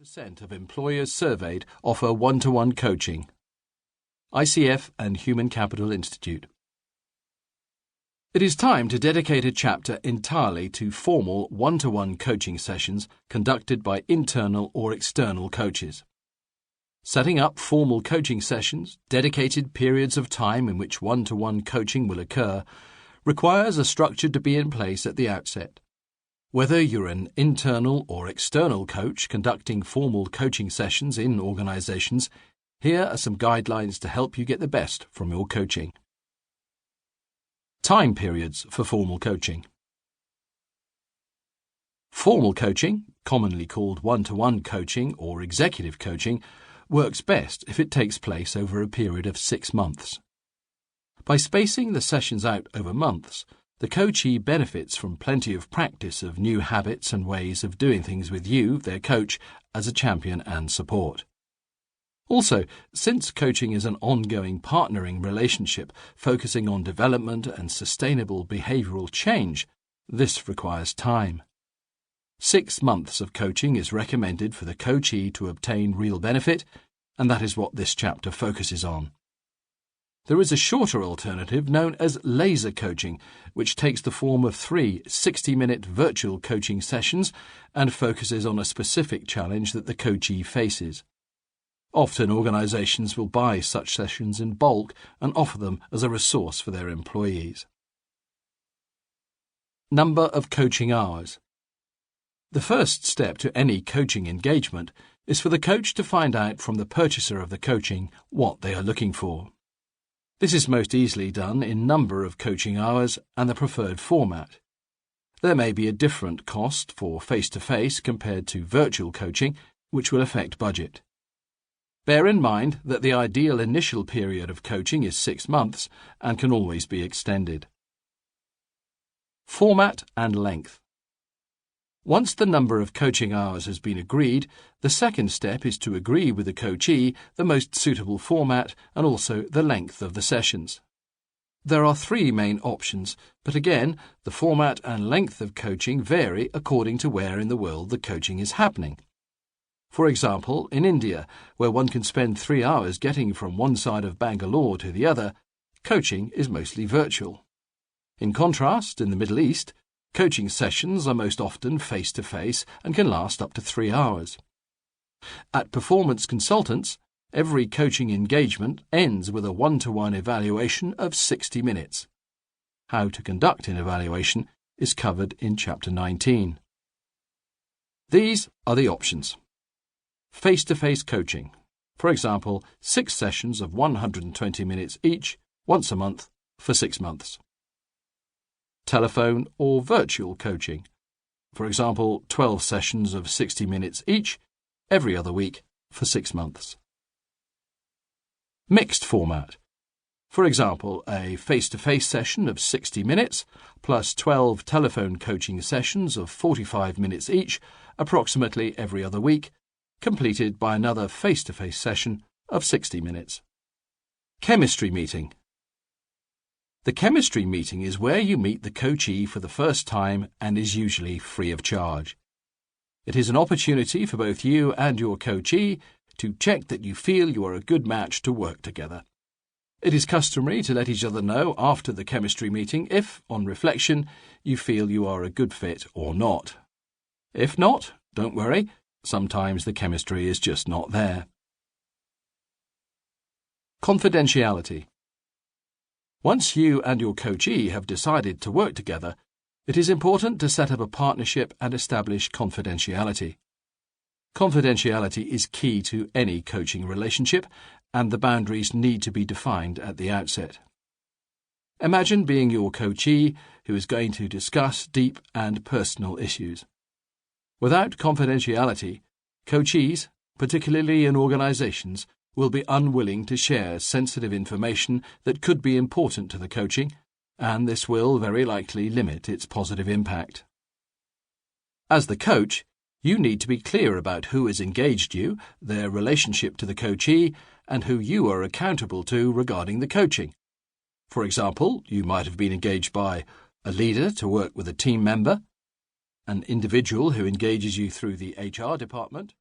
40% of employers surveyed offer one-to-one coaching. ICF and Human Capital Institute. It is time to dedicate a chapter entirely to formal one-to-one coaching sessions conducted by internal or external coaches. Setting up formal coaching sessions, dedicated periods of time in which one-to-one coaching will occur, requires a structure to be in place at the outset. Whether you're an internal or external coach conducting formal coaching sessions in organizations, here are some guidelines to help you get the best from your coaching. Time periods for formal coaching. Formal coaching, commonly called one-to-one coaching or executive coaching, works best if it takes place over a period of 6 months. By spacing the sessions out over months, the coachee benefits from plenty of practice of new habits and ways of doing things with you, their coach, as a champion and support. Also, since coaching is an ongoing partnering relationship focusing on development and sustainable behavioral change, this requires time. 6 months of coaching is recommended for the coachee to obtain real benefit, and that is what this chapter focuses on. There is a shorter alternative known as laser coaching, which takes the form of 3 60-minute virtual coaching sessions and focuses on a specific challenge that the coachee faces. Often organizations will buy such sessions in bulk and offer them as a resource for their employees. Number of coaching hours. The first step to any coaching engagement is for the coach to find out from the purchaser of the coaching what they are looking for. This is most easily done in number of coaching hours and the preferred format. There may be a different cost for face-to-face compared to virtual coaching, which will affect budget. Bear in mind that the ideal initial period of coaching is 6 months and can always be extended. Format and length. Once the number of coaching hours has been agreed, the second step is to agree with the coachee the most suitable format and also the length of the sessions. There are 3 main options, but again, the format and length of coaching vary according to where in the world the coaching is happening. For example, in India, where one can spend 3 hours getting from one side of Bangalore to the other, coaching is mostly virtual. In contrast, in the Middle East, coaching sessions are most often face-to-face and can last up to 3 hours. At Performance Consultants, every coaching engagement ends with a one-to-one evaluation of 60 minutes. How to conduct an evaluation is covered in Chapter 19. These are the options. Face-to-face coaching. For example, 6 sessions of 120 minutes each, once a month, for 6 months. Telephone or virtual coaching. For example, 12 sessions of 60 minutes each, every other week, for 6 months. Mixed format. For example, a face-to-face session of 60 minutes, plus 12 telephone coaching sessions of 45 minutes each, approximately every other week, completed by another face-to-face session of 60 minutes. Chemistry meeting. The chemistry meeting is where you meet the coachee for the first time and is usually free of charge. It is an opportunity for both you and your coachee to check that you feel you are a good match to work together. It is customary to let each other know after the chemistry meeting if, on reflection, you feel you are a good fit or not. If not, don't worry, sometimes the chemistry is just not there. Confidentiality. Once you and your coachee have decided to work together, it is important to set up a partnership and establish confidentiality. Confidentiality is key to any coaching relationship, and the boundaries need to be defined at the outset. Imagine being your coachee who is going to discuss deep and personal issues. Without confidentiality, coachees, particularly in organizations, will be unwilling to share sensitive information that could be important to the coaching, and this will very likely limit its positive impact. As the coach, you need to be clear about who has engaged you, their relationship to the coachee, and who you are accountable to regarding the coaching. For example, you might have been engaged by a leader to work with a team member, an individual who engages you through the HR department,